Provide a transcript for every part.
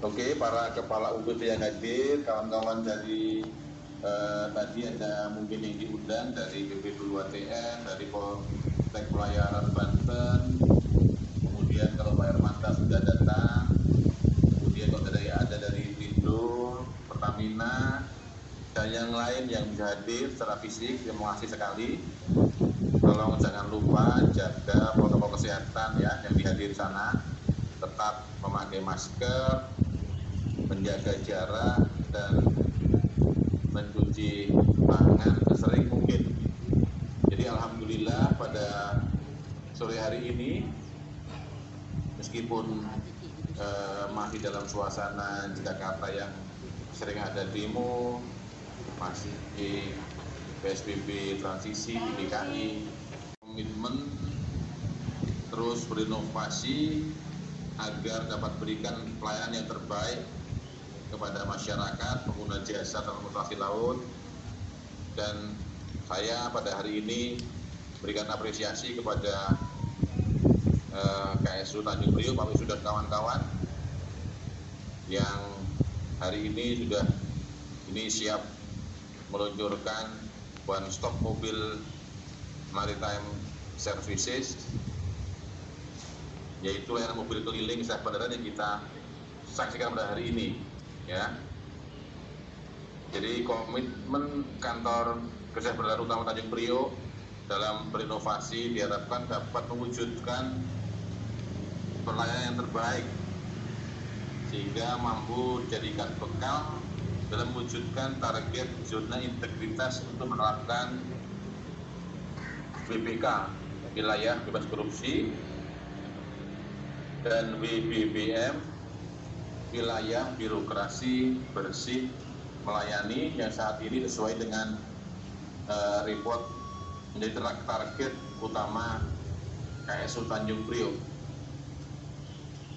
Oke, para kepala UPT yang hadir, kawan-kawan dari tadi ada mungkin yang diundang dari BP2TN, dari Poltek Pelayaran Banten, kemudian kalau Pak Hermanta sudah datang, kemudian kalau ada dari Indo, Pertamina, dan yang lain yang bisa hadir secara fisik, terima kasih sekali. Tolong jangan lupa jaga protokol kesehatan ya yang dihadiri sana, tetap memakai masker, menjaga jarak, dan mencuci tangan sesering mungkin. Jadi alhamdulillah pada sore hari ini, meskipun masih dalam suasana Jakarta yang sering ada demo, masih di PSBB transisi di DKI, komitmen terus berinovasi agar dapat berikan pelayanan yang terbaik kepada masyarakat pengguna jasa transportasi laut. Dan saya pada hari ini berikan apresiasi kepada KSU Tanjung Priok, Pak Wisnu dan kawan-kawan yang hari ini sudah siap meluncurkan one stop mobil maritime services, yaitu layanan mobil keliling setiap bandara yang kita saksikan pada hari ini. Ya, jadi komitmen kantor Kerja Bandara Utama Tanjung Priok dalam berinovasi diharapkan dapat mewujudkan pelayanan yang terbaik sehingga mampu dijadikan bekal dalam mewujudkan target zona integritas untuk menerapkan WBK, wilayah bebas korupsi, dan WBBM, wilayah birokrasi bersih melayani, yang saat ini sesuai dengan report menjadi target utama KSU Tanjung Priok.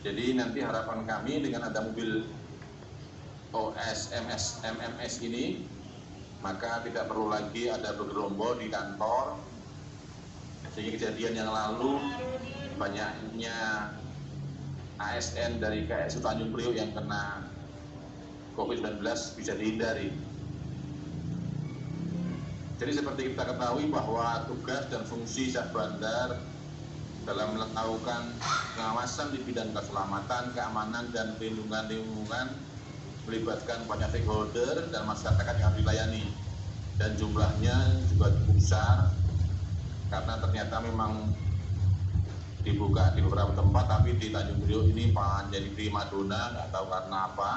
Jadi nanti harapan kami dengan ada mobil OSMS MMS ini, maka tidak perlu lagi ada bergerombol di kantor, sehingga kejadian yang lalu banyaknya ASN dari KSU Tanjung Priok yang kena COVID-19 bisa dihindari. Jadi seperti kita ketahui bahwa tugas dan fungsi Syah Bandar dalam melakukan pengawasan di bidang keselamatan, keamanan, dan perlindungan lingkungan melibatkan banyak stakeholder dan masyarakat yang dilayani. Dan jumlahnya juga cukup besar karena ternyata memang dibuka di beberapa tempat, tapi di Tanjung Priok ini menjadi primadona, nggak tahu karena apa,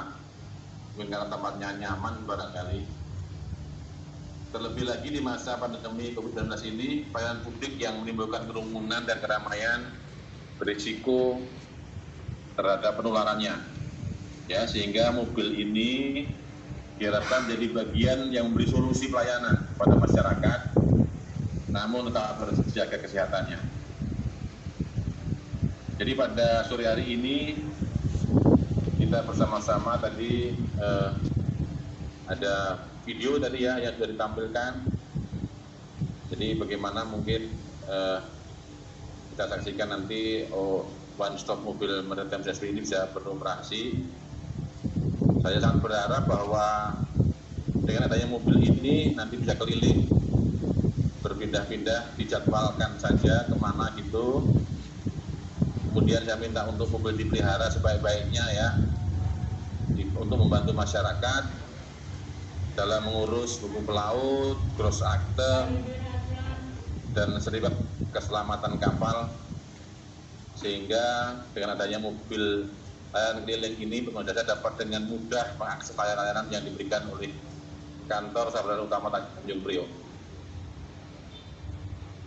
mungkin karena tempatnya nyaman barangkali. Terlebih lagi di masa pandemi COVID-19 ini, pelayanan publik yang menimbulkan kerumunan dan keramaian berisiko terhadap penularannya, ya, sehingga mobil ini diharapkan menjadi bagian yang memberi solusi pelayanan pada masyarakat, namun tetap harus dijaga kesehatannya. Jadi pada sore hari ini kita bersama-sama tadi ada video tadi ya yang sudah ditampilkan. Jadi bagaimana mungkin kita saksikan nanti one stop mobil maritime service ini bisa beroperasi. Saya sangat berharap bahwa dengan adanya mobil ini nanti bisa keliling, berpindah-pindah, dijadwalkan saja kemana gitu. Kemudian saya minta untuk mobil dipelihara sebaik-baiknya ya, untuk membantu masyarakat dalam mengurus buku pelaut, gross akte, dan sertifikat keselamatan kapal, sehingga dengan adanya mobil layanan keliling ini pengguna jasa dapat dengan mudah mengakses layanan yang diberikan oleh kantor Syah Bandar Utama Tanjung Priok.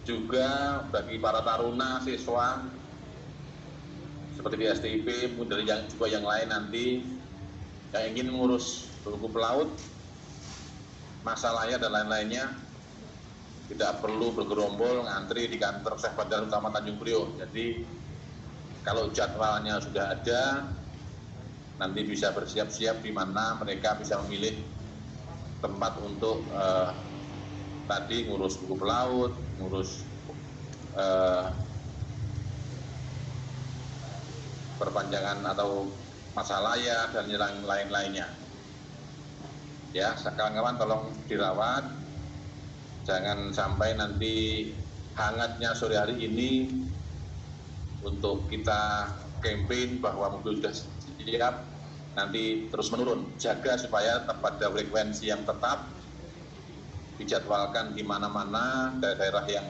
Juga bagi para taruna, siswa seperti di STIP, dari yang lain nanti yang ingin mengurus buku pelaut, masalahnya dan lain-lainnya, tidak perlu bergerombol ngantri di kantor Syah Bandar Utama Tanjung Priok. Jadi kalau jadwalnya sudah ada, nanti bisa bersiap-siap di mana mereka bisa memilih tempat untuk tadi ngurus buku pelaut, ngurus perpanjangan atau masalah ya dan yang lain-lainnya. Ya, kawan-kawan tolong dirawat, jangan sampai nanti hangatnya sore hari ini untuk kita campaign bahwa mobil sudah siap, nanti terus menurun. Jaga supaya pada frekuensi yang tetap, dijadwalkan di mana-mana, daerah yang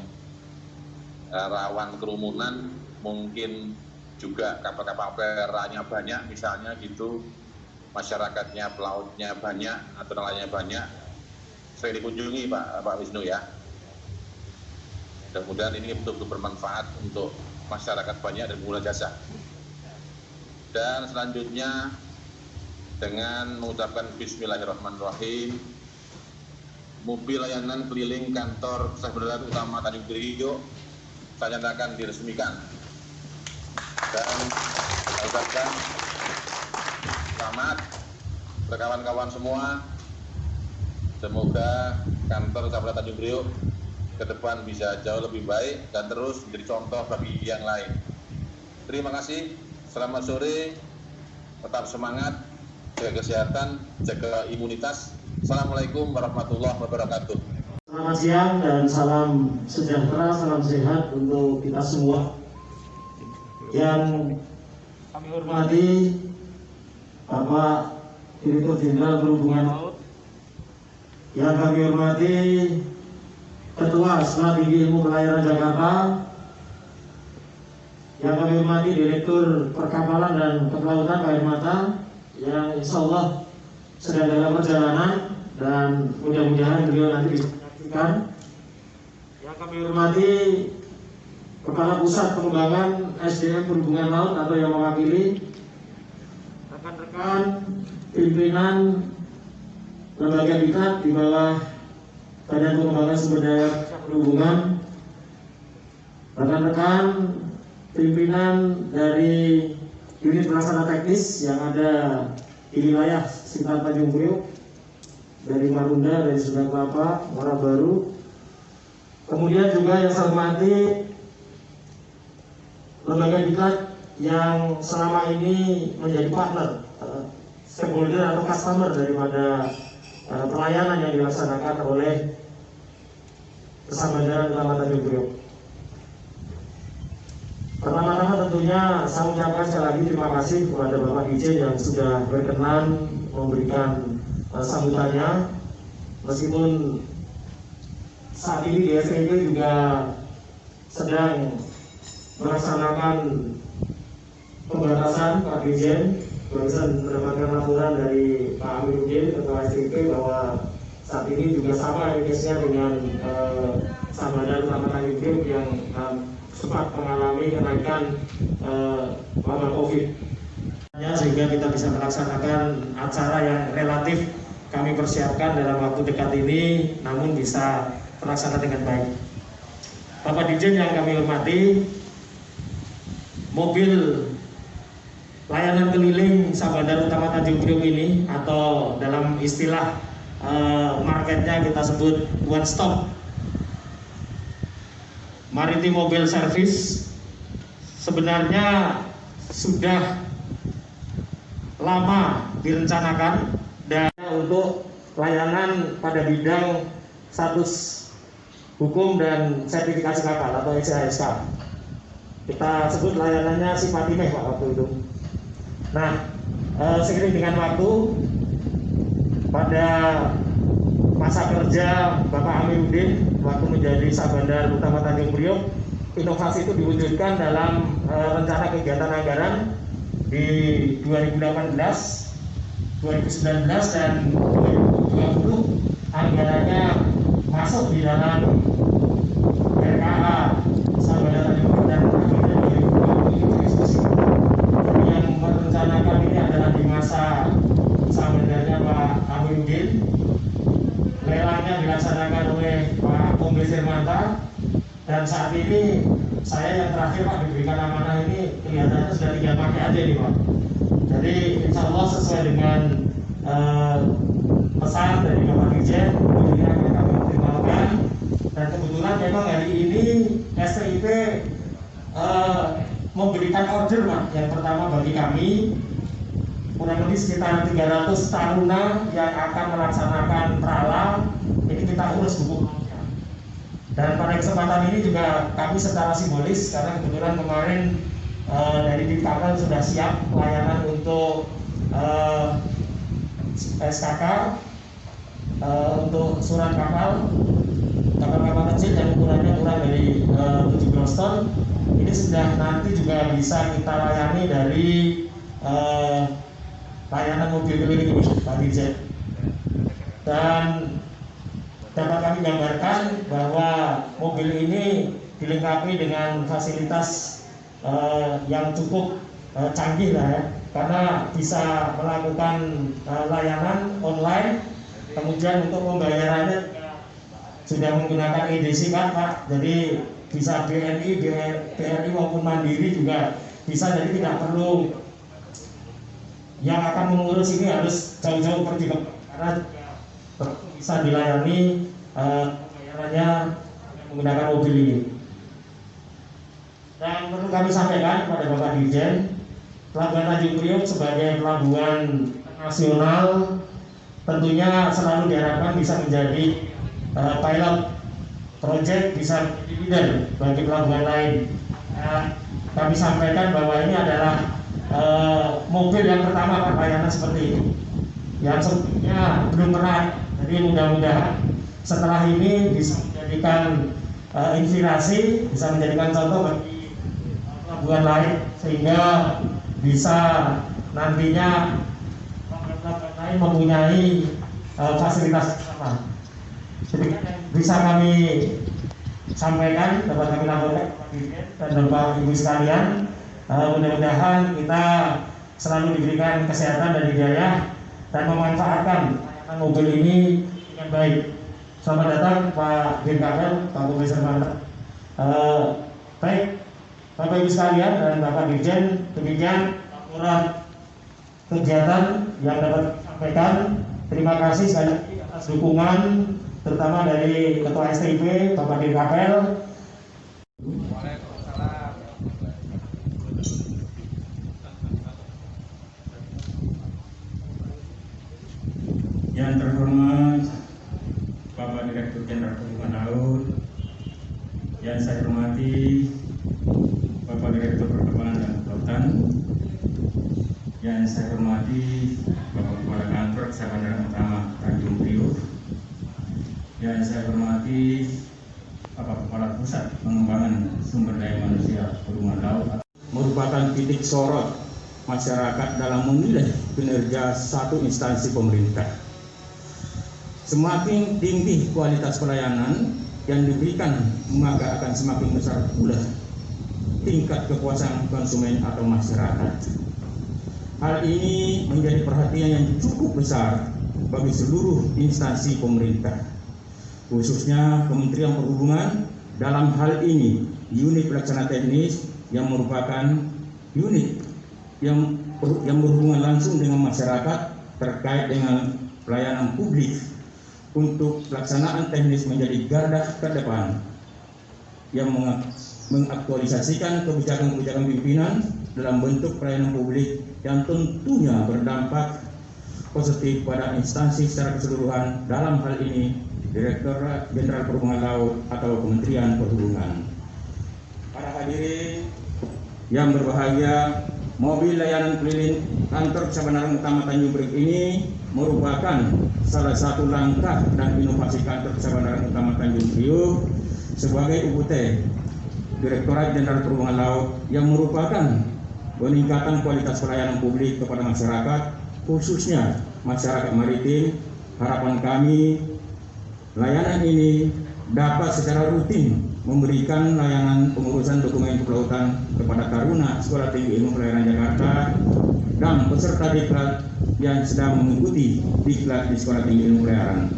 rawan kerumunan, mungkin juga kapal-kapal peranya banyak misalnya gitu, masyarakatnya, pelautnya banyak, atau nelayannya banyak, sering dikunjungi Pak Wisnu ya. Mudah-mudahan ini betul-betul bermanfaat untuk masyarakat banyak dan pengguna jasa. Dan selanjutnya dengan mengucapkan Bismillahirrahmanirrahim, mobil layanan keliling kantor Staf Bandara Utama Tanjung Priok saya nyatakan diresmikan. Dan saya ucapkan selamat kepada kawan-kawan semua. Semoga kantor Staf Bandara Tanjung Priok ke depan bisa jauh lebih baik dan terus menjadi contoh bagi yang lain. Terima kasih. Selamat sore. Tetap semangat. Jaga kesehatan, jaga imunitas. Assalamualaikum warahmatullahi wabarakatuh. Selamat siang dan salam sejahtera, salam sehat untuk kita semua. Yang kami hormati Bapak Direktur Jenderal Perhubungan Laut, yang kami hormati Ketua Sekolah Tinggi Ilmu Pelayaran Jakarta, yang kami hormati Direktur Perkapalan dan Kelautan KM Mata, yang insya Allah sedang dalam perjalanan dan mudah-mudahan beliau nanti bisa menyaksikan. Yang kami hormati Kepala Pusat Pengembangan SDM Perhubungan Laut atau yang mewakili rekan-rekan pimpinan lembaga BIKAT di bawah Badan Pengembangan Sumber Daya Perhubungan, rekan-rekan pimpinan dari unit pelaksana teknis yang ada di wilayah sekitar Tanjung Priok, dari Marunda, dari Sunda Kelapa, Muara Baru. Kemudian juga yang saya hormati lembaga BIKAT yang selama ini menjadi partner, stakeholder atau customer daripada pelayanan yang dilaksanakan oleh Staf Bandara Utama Tanjung Priok. Pertama-tama tentunya saya ucapkan sekali lagi terima kasih kepada Bapak Dirjen yang sudah berkenan memberikan sambutannya, meskipun saat ini di STB juga sedang melaksanakan pembatasan. Pak Dirjen barusan mendapatkan laporan dari Pak Amiruddin, Ketua STB, bahwa saat ini juga sama case-nya dengan Staf Bandara Utama Tanjung Priok yang sempat mengalami kenaikan wabah COVID, sehingga kita bisa melaksanakan acara yang relatif kami persiapkan dalam waktu dekat ini, namun bisa terlaksana dengan baik. Bapak Dirjen yang kami hormati, mobil layanan keliling Staf Bandara Utama Tanjung Priok ini, atau dalam istilah marketnya kita sebut one stop Maritime Mobile Service, sebenarnya sudah lama direncanakan dan untuk layanan pada bidang status hukum dan sertifikasi kapal atau SHSK. Kita sebut layanannya Sipatimeh Pak waktu itu. Nah, seiring dengan waktu, pada masa kerja Bapak Amiruddin waktu menjadi Staf Bandara Utama Tanjung Priok, inovasi itu diwujudkan dalam rencana kegiatan anggaran di 2018, 2019 dan 2020. Anggarannya masuk di dalam RKA Staf Bandara Tanjung Priok dan akhirnya 2020 diskusi. Yang merencanakan ini adalah di masa Staf Bandaranya Pak Amiruddin. Lelangnya dilaksanakan oleh Pak Kombes Hermanta, dan saat ini saya yang terakhir Pak diberikan amanah ini kelihatannya sudah tinggal pakai aja nih Pak. Jadi insya Allah sesuai dengan pesan dari Bapak Dirjen, ini akan kami optimalkan. Dan kebetulan memang hari ini STIP memberikan order Pak, yang pertama bagi kami kurang lebih sekitar 300 taruna yang akan melaksanakan trala. Ini kita urus buku. Dan pada kesempatan ini juga kami secara simbolis, karena kebetulan kemarin dari Dikapel sudah siap pelayanan untuk SKK, untuk surat kapal kecil yang ukurannya kurang dari 17 ton. Ini sudah nanti juga bisa kita layani dari layanan mobil keliling Pak Dirjen. Dan dapat kami gambarkan bahwa mobil ini dilengkapi dengan fasilitas yang cukup canggih lah ya, karena bisa melakukan layanan online. Kemudian untuk pembayarannya sudah menggunakan EDC kan Pak, jadi bisa BNI, BRI maupun Mandiri juga bisa, jadi tidak perlu yang akan mengurus ini harus jauh-jauh pergi ke, karena bisa dilayani pembayarannya menggunakan mobil ini. Dan perlu kami sampaikan kepada Bapak Dirjen, Pelabuhan Tanjung Priok sebagai pelabuhan nasional tentunya selalu diharapkan bisa menjadi pilot project, bisa menjadi leader bagi pelabuhan lain. Kami sampaikan bahwa ini adalah mobil yang pertama Pak layanan seperti ini, yang sebelumnya belum pernah. Jadi mudah-mudahan setelah ini bisa menjadikan inspirasi, bisa menjadikan contoh bagi pelabuhan lain, sehingga bisa nantinya pelabuhan lain mempunyai fasilitas sama. Jadi bisa kami sampaikan, dapat kami laporkan dan Bapak Ibu sekalian, mudah-mudahan kita selalu diberikan kesehatan dan hidayah dan memanfaatkan mobil ini dengan baik. Selamat datang Pak Dirkapel, Pak Komisaris Mantap. Baik, Bapak Ibu sekalian dan Bapak Dirjen, demikian laporan kegiatan yang dapat disampaikan. Terima kasih sekali lagi atas dukungan, terutama dari Ketua STIP Bapak Dirkapel. Yang terhormat Bapak Direktur Jenderal Perhubungan Laut, yang saya hormati Bapak Direktur Perkebunan dan Kelautan, yang saya hormati Bapak Kepala Kantor Kesehatan Utama Tanjung Priok, yang saya hormati Bapak Kepala Pusat Pengembangan Sumber Daya Manusia Perhubungan Laut, merupakan titik sorot masyarakat dalam menilai kinerja satu instansi pemerintah. Semakin tinggi kualitas pelayanan yang diberikan, maka akan semakin besar pula tingkat kepuasan konsumen atau masyarakat. Hal ini menjadi perhatian yang cukup besar bagi seluruh instansi pemerintah, khususnya Kementerian Perhubungan. Dalam hal ini, unit pelaksana teknis yang merupakan unit yang berhubungan langsung dengan masyarakat terkait dengan pelayanan publik untuk pelaksanaan teknis menjadi garda terdepan yang mengaktualisasikan kebijakan-kebijakan pimpinan dalam bentuk pelayanan publik yang tentunya berdampak positif pada instansi secara keseluruhan, dalam hal ini Direktorat Jenderal Perhubungan Laut atau Kementerian Perhubungan. Para hadirin yang berbahagia, mobil layanan keliling kantor Cabang Utama Tanjung Priok ini merupakan salah satu langkah dan inovasi kantor Cabang Utama Tanjung Priok sebagai UUT Direktorat Jenderal Perhubungan Laut yang merupakan peningkatan kualitas pelayanan publik kepada masyarakat, khususnya masyarakat maritim. Harapan kami layanan ini dapat secara rutin memberikan layanan pengurusan dokumen kelautan kepada taruna Sekolah Tinggi Ilmu Pelayaran Jakarta dan peserta diklat yang sedang mengikuti diklat di Sekolah Tinggi Ilmu Pelayaran.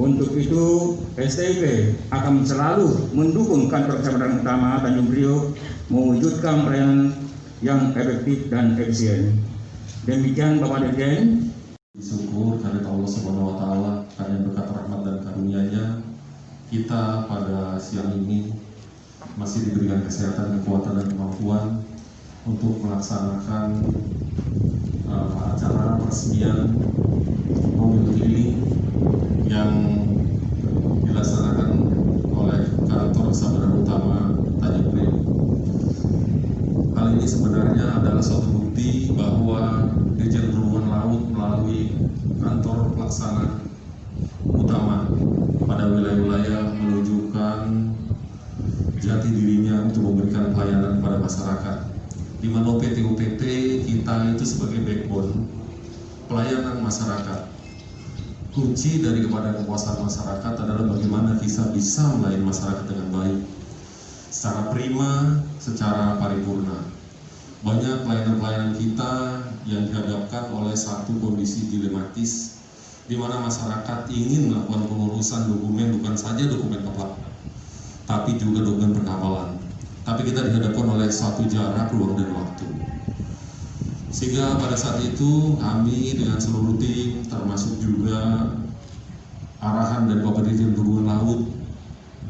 Untuk itu, STIP akan selalu mendukung kantor Cabang Utama Tanjung Priok mewujudkan pelayanan yang efektif dan efisien. Demikian Bapak Dirjen. Syukur karena Allah Subhanahu wa taala karena berkat rahmat dan karunia-Nya kita pada siang ini masih diberikan kesehatan, kekuatan dan kemampuan untuk melaksanakan acara peresmian mobil keliling yang dilaksanakan oleh kantor Sabara Utama Tanjung Priok. Hal ini sebenarnya adalah suatu bukti bahwa Dirjen Perhubungan Laut melalui kantor pelaksana utama pada wilayah-wilayah menunjukkan jati dirinya untuk memberikan pelayanan kepada masyarakat, di mana PT-UPT kita itu sebagai backbone pelayanan masyarakat. Kunci dari kepada kepuasan masyarakat adalah bagaimana kita bisa melayani masyarakat dengan baik, secara prima, secara paripurna. Banyak pelayanan-pelayanan kita yang dihadapkan oleh satu kondisi dilematis, di mana masyarakat ingin melakukan pengurusan dokumen, bukan saja dokumen keplak, tapi juga dokumen perkapalan. Tapi kita dihadapkan oleh suatu jarak, ruang, dan waktu. Sehingga pada saat itu kami dengan seluruh tim, termasuk juga arahan dari Bapak Dirjen Perhubungan Laut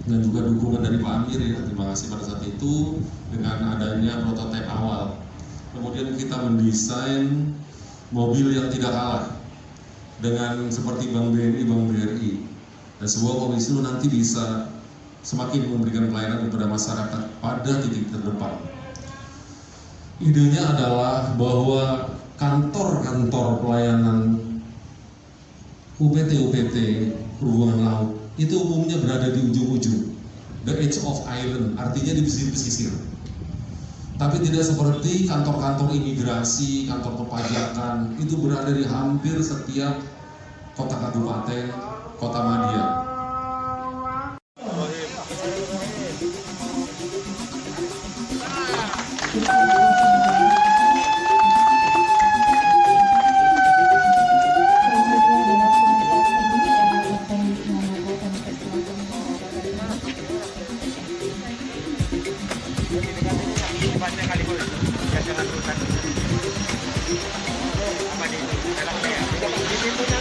dan juga dukungan dari Pak Amir, ya, terima kasih pada saat itu, dengan adanya prototipe awal. Kemudian kita mendesain mobil yang tidak kalah dengan seperti Bank BNI, Bank BRI, dan sebuah komisi nanti bisa semakin memberikan pelayanan kepada masyarakat pada titik terdepan. Idenya adalah bahwa kantor-kantor pelayanan UPT Perhubungan Laut itu umumnya berada di ujung-ujung, the edge of island, artinya di pesisir. Tapi tidak seperti kantor-kantor imigrasi, kantor perpajakan, itu berada di hampir setiap kota kabupaten, kota madya. Apa nih? Dalamnya ya.